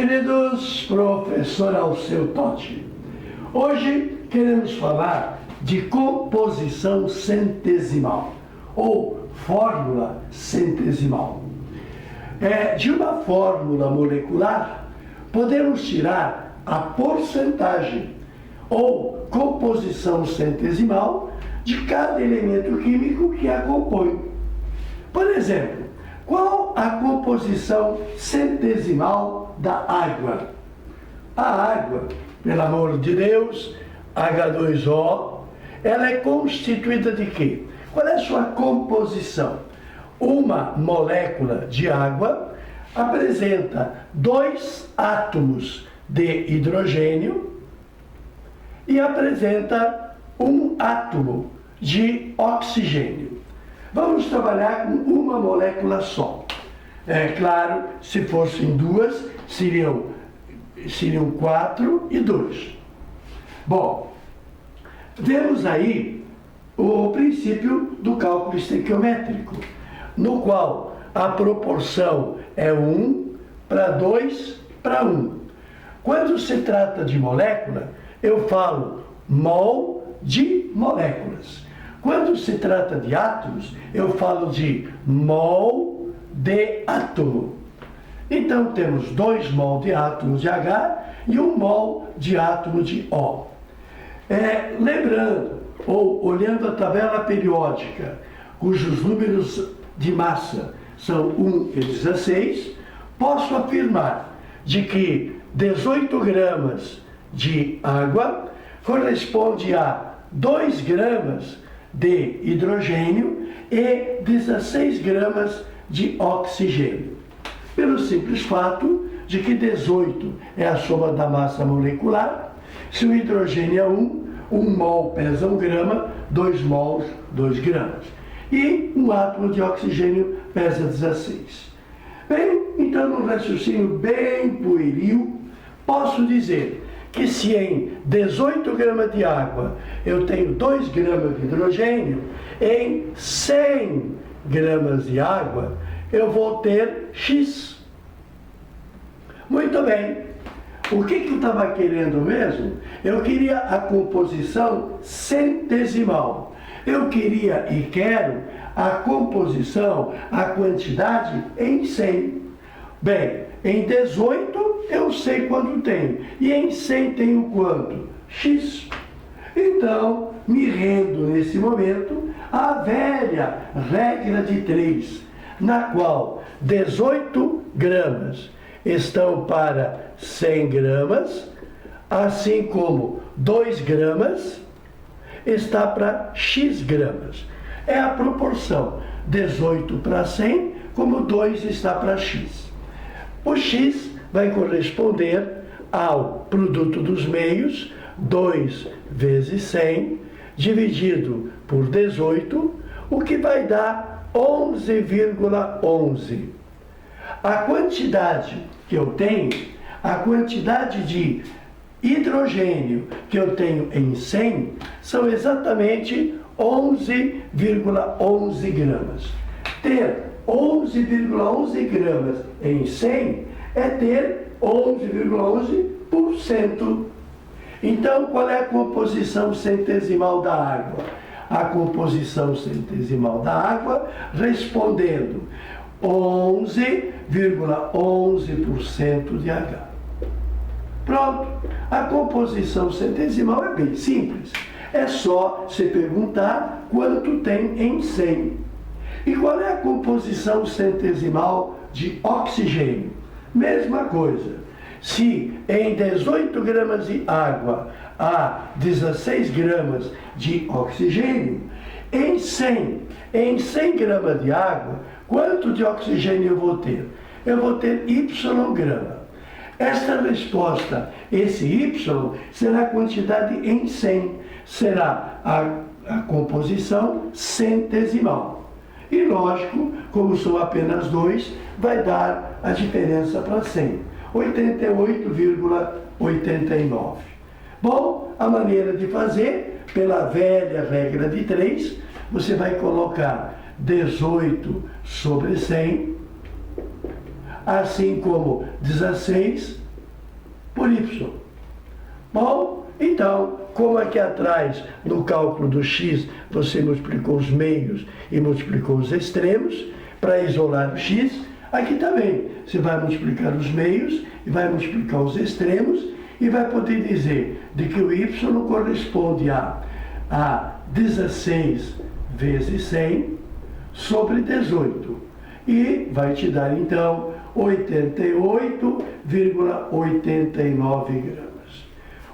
queridos, professor Alceu Totti. Hoje queremos falar de composição centesimal ou fórmula centesimal. De uma fórmula molecular, podemos tirar a porcentagem ou composição centesimal de cada elemento químico que a compõe. Por exemplo, qual a composição centesimal da água? A água, pelo amor de Deus, H2O, ela é constituída de quê? Qual é a sua composição? Uma molécula de água apresenta 2 átomos de hidrogênio e apresenta 1 átomo de oxigênio. Vamos trabalhar com uma molécula só. É claro, se fossem 2, seriam 4 e 2. Bom, vemos aí o princípio do cálculo estequiométrico, no qual a proporção é 1 para 2 para 1. Quando se trata de molécula, eu falo mol de moléculas. Quando se trata de átomos, eu falo de mol de átomo. Então temos 2 mol de átomos de H e 1 mol de átomo de O. Lembrando, ou olhando a tabela periódica, cujos números de massa são 1 e 16, posso afirmar de que 18 gramas de água corresponde a 2 gramas de hidrogênio e 16 gramas de oxigênio. Pelo simples fato de que 18 é a soma da massa molecular, se o hidrogênio é 1 mol pesa 1 grama, 2 mols, 2 gramas. E um átomo de oxigênio pesa 16. Bem, então, num raciocínio bem pueril, posso dizer que se em 18 gramas de água eu tenho 2 gramas de hidrogênio, em 100 gramas de água eu vou ter X. Muito bem. O que eu estava querendo mesmo? Eu queria a composição centesimal. Eu queria e quero a composição, a quantidade em 100. Bem, em 18 eu sei quanto tenho. E em 100 tenho quanto? X. Então, me rendo nesse momento à velha regra de 3, na qual 18 gramas estão para 100 gramas, assim como 2 gramas está para X gramas. É a proporção 18 para 100, como 2 está para X. O X vai corresponder ao produto dos meios, 2 vezes 100, dividido por 18, o que vai dar 11,11. A quantidade que eu tenho, a quantidade de hidrogênio que eu tenho em 100, são exatamente 11,11 gramas. Ter 11,11 gramas em 100 é ter 11,11%. Então, qual é a composição centesimal da água? A composição centesimal da água, respondendo 11,11% de H. Pronto. A composição centesimal é bem simples. É só se perguntar quanto tem em 100. E qual é a composição centesimal de oxigênio? Mesma coisa. Se em 18 gramas de água há 16 gramas de oxigênio, em 100 gramas de água, quanto de oxigênio eu vou ter? Eu vou ter Y grama. Esta resposta, esse Y, será a quantidade em 100, será a composição centesimal. E lógico, como são apenas 2, vai dar a diferença para 100, 88,89. Bom, a maneira de fazer, pela velha regra de 3, você vai colocar 18 sobre 100, assim como 16 por Y. Bom, então, como aqui atrás, no cálculo do x, você multiplicou os meios e multiplicou os extremos, para isolar o x, aqui também, você vai multiplicar os meios e vai multiplicar os extremos e vai poder dizer de que o y corresponde a 16 vezes 100 sobre 18. E vai te dar, então, 88,89 gramas.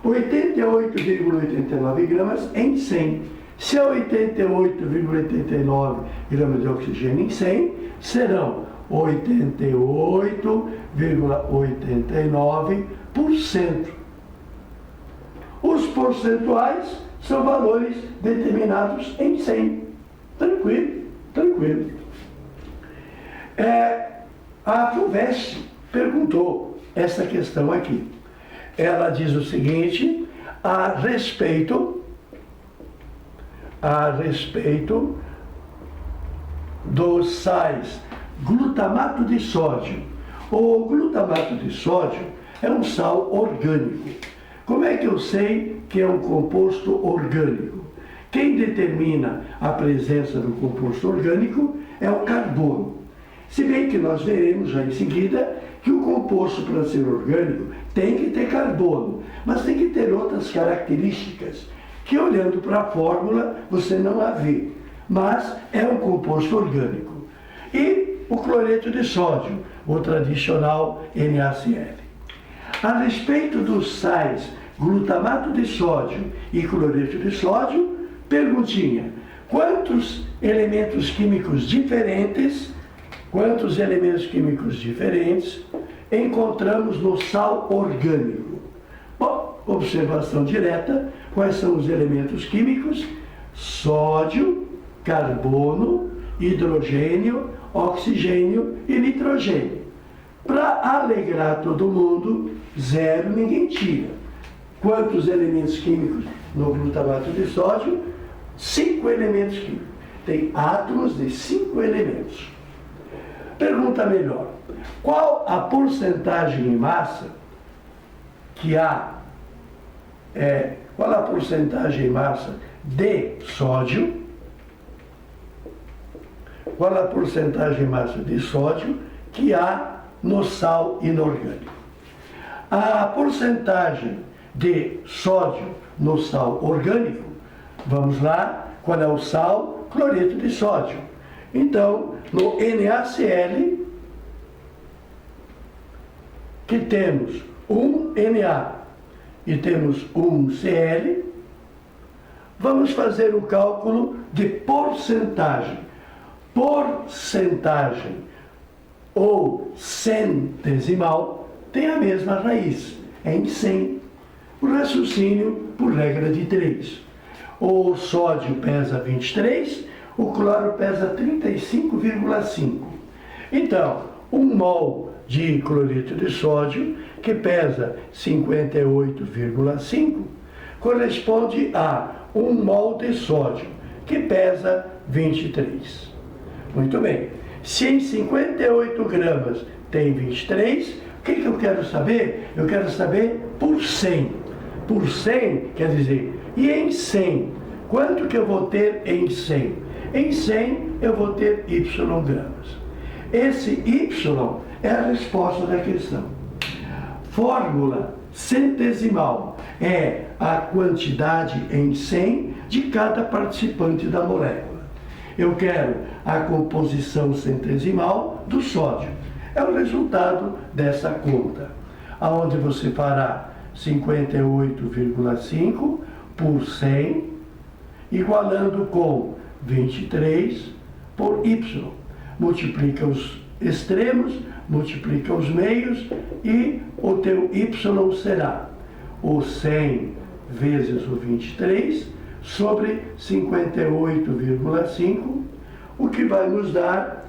88,89 gramas em 100. Se é 88,89 gramas de oxigênio em 100, serão 88,89%. Os percentuais são valores determinados em 100. Tranquilo, tranquilo. A FUVEST perguntou essa questão aqui. Ela diz o seguinte, a respeito dos sais glutamato de sódio. O glutamato de sódio é um sal orgânico. Como é que eu sei que é um composto orgânico? Quem determina a presença do composto orgânico é o carbono. Se bem que nós veremos já em seguida que o composto, para ser orgânico, tem que ter carbono, mas tem que ter outras características que, olhando para a fórmula, você não a vê. Mas é um composto orgânico. E o cloreto de sódio, o tradicional NaCl. A respeito dos sais glutamato de sódio e cloreto de sódio, perguntinha: quantos elementos químicos diferentes encontramos no sal orgânico? Bom, observação direta: quais são os elementos químicos? Sódio, carbono, hidrogênio, oxigênio e nitrogênio. Para alegrar todo mundo, 0 ninguém tira. Quantos elementos químicos no glutamato de sódio? 5 elementos químicos. Tem átomos de 5 elementos. Pergunta melhor: qual a porcentagem em massa que há? Qual a porcentagem em massa de sódio? Qual a porcentagem em massa de sódio que há no sal inorgânico? A porcentagem de sódio no sal orgânico, vamos lá, qual é o sal? Cloreto de sódio. Então, no NaCl, que temos um Na e temos um Cl, vamos fazer o cálculo de porcentagem. Porcentagem ou centesimal tem a mesma raiz, em 100. O raciocínio por regra de 3. O sódio pesa 23, o cloro pesa 35,5. Então, 1 mol de cloreto de sódio, que pesa 58,5, corresponde a 1 mol de sódio, que pesa 23. Muito bem. Se em 58 gramas tem 23, o que eu quero saber? Eu quero saber por 100. Por 100, quer dizer, e em 100? Quanto que eu vou ter em 100? Em 100 eu vou ter Y gramas. Esse Y é a resposta da questão. Fórmula centesimal é a quantidade em 100 de cada participante da molécula. Eu quero a composição centesimal do sódio. É o resultado dessa conta, aonde você fará 58,5 por 100, igualando com 23 por Y. Multiplica os extremos, multiplica os meios e o teu Y será o 100 vezes o 23 sobre 58,5, o que vai nos dar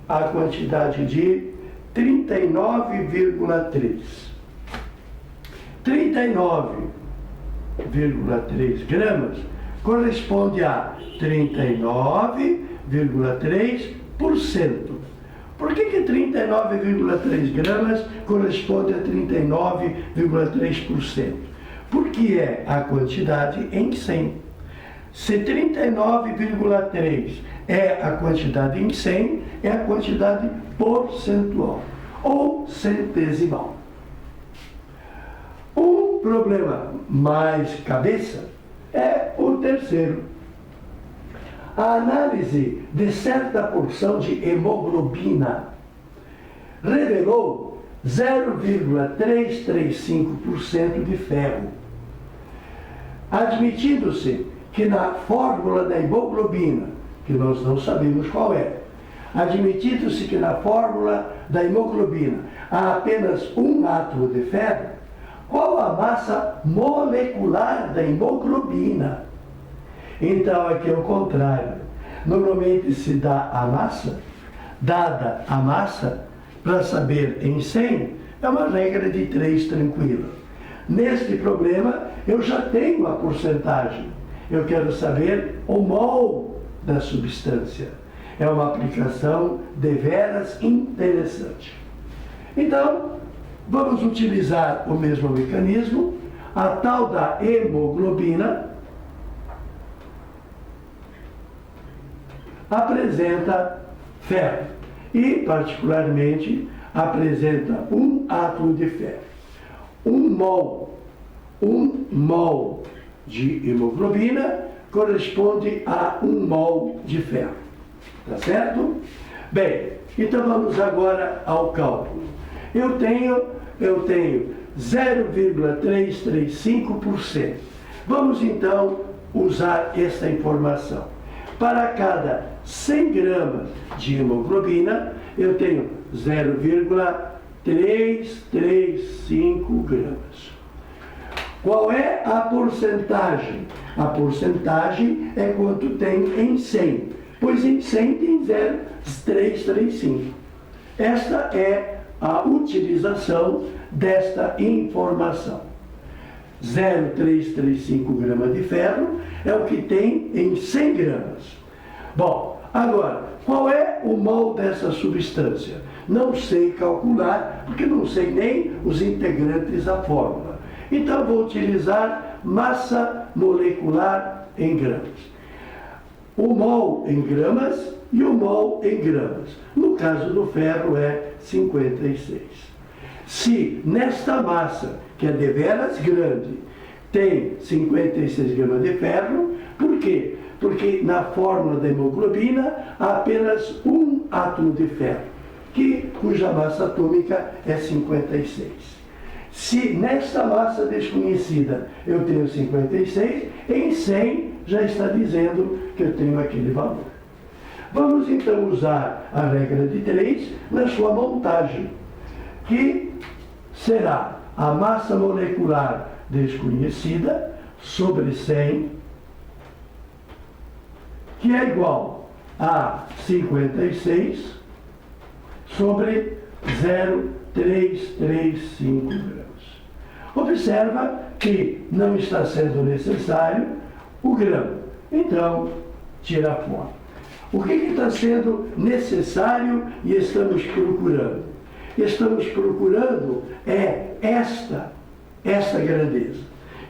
a quantidade de 39,3. 39,3 gramas corresponde a 39,3%. Por que 39,3 gramas corresponde a 39,3%? Porque é a quantidade em 100. Se 39,3 é a quantidade em 100, é a quantidade percentual ou centesimal. Um problema mais cabeça é o terceiro. A análise de certa porção de hemoglobina revelou 0,335% de ferro, admitindo-se que na fórmula da hemoglobina, que nós não sabemos qual é, admitindo-se que na fórmula da hemoglobina há apenas um átomo de ferro, qual a massa molecular da hemoglobina? Então, aqui é o contrário. Normalmente se dá a massa, dada a massa, para saber em 100, é uma regra de 3 tranquila. Neste problema, eu já tenho a porcentagem. Eu quero saber o mol da substância. É uma aplicação deveras interessante. Então, vamos utilizar o mesmo mecanismo. A tal da hemoglobina apresenta ferro e, particularmente, apresenta um átomo de ferro. Um mol de hemoglobina corresponde a 1 mol de ferro. Tá certo? Bem, então vamos agora ao cálculo. Eu tenho 0,335%. Vamos então usar essa informação. Para cada 100 gramas de hemoglobina, eu tenho 0,335 gramas. Qual é a porcentagem? A porcentagem é quanto tem em 100, pois em 100 tem 0,335. Esta é a utilização desta informação. 0,335 gramas de ferro é o que tem em 100 gramas. Bom, agora, qual é o mol dessa substância? Não sei calcular, porque não sei nem os integrantes da fórmula. Então, vou utilizar massa molecular em gramas. O mol em gramas e o mol em gramas. No caso do ferro é 56. Se nesta massa, que é deveras grande, tem 56 gramas de ferro, por quê? Porque na fórmula da hemoglobina há apenas um átomo de ferro, cuja massa atômica é 56. Se nesta massa desconhecida eu tenho 56, em 100 já está dizendo que eu tenho aquele valor. Vamos então usar a regra de 3 na sua montagem, que será a massa molecular desconhecida sobre 100, que é igual a 56 sobre 0,335 gramas. Observa que não está sendo necessário o grama. Então, tira fora. O que está sendo necessário e estamos procurando? Estamos procurando esta grandeza.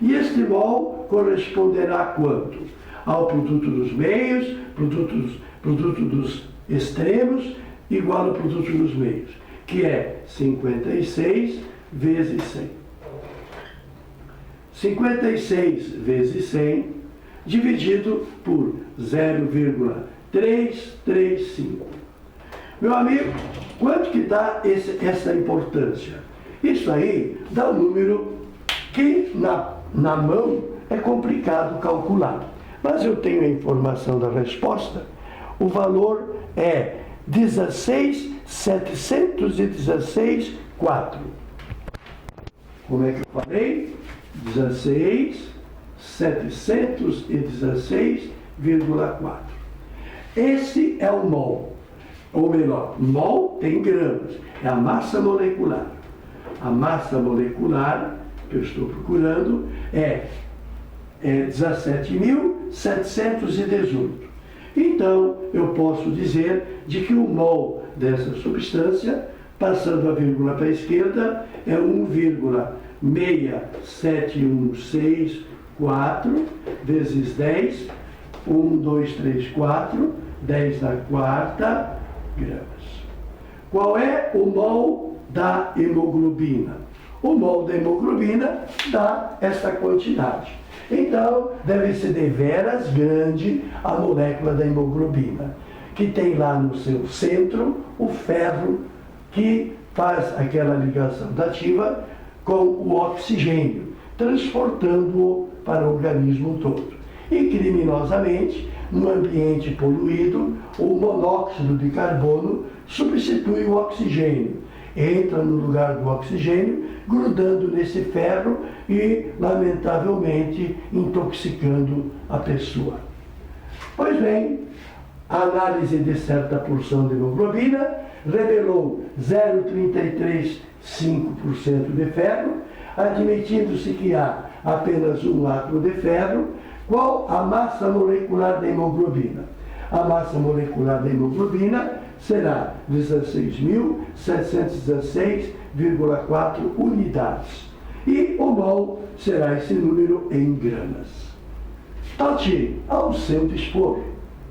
E este mol corresponderá a quanto? Ao produto dos meios, produto dos extremos, igual ao produto dos meios, que é 56 vezes 100. 56 vezes 100 dividido por 0,335. Meu amigo, quanto que dá essa importância? Isso aí dá um número que na mão é complicado calcular. Mas eu tenho a informação da resposta. O valor é 16.716,4. Como é que eu falei? 16.716,4. Esse é o mol. Ou melhor, mol tem gramas. É a massa molecular. A massa molecular que eu estou procurando é 17.718. Então, eu posso dizer de que o mol dessa substância, passando a vírgula para a esquerda, é 1,67164 vezes 10, 1, 2, 3, 4, 10 na quarta gramas. Qual é o mol da hemoglobina? O mol da hemoglobina dá esta quantidade. Então, deve ser deveras grande a molécula da hemoglobina, que tem lá no seu centro o ferro que faz aquela ligação dativa com o oxigênio, transportando-o para o organismo todo. E, criminosamente, no ambiente poluído, o monóxido de carbono substitui o oxigênio, entra no lugar do oxigênio, grudando nesse ferro e, lamentavelmente, intoxicando a pessoa. Pois bem, a análise de certa porção de hemoglobina revelou 0,335% de ferro, admitindo-se que há apenas um átomo de ferro. Qual a massa molecular da hemoglobina? A massa molecular da hemoglobina será 16.716,4 unidades. E o mol será esse número em gramas. Tati, ao seu dispor.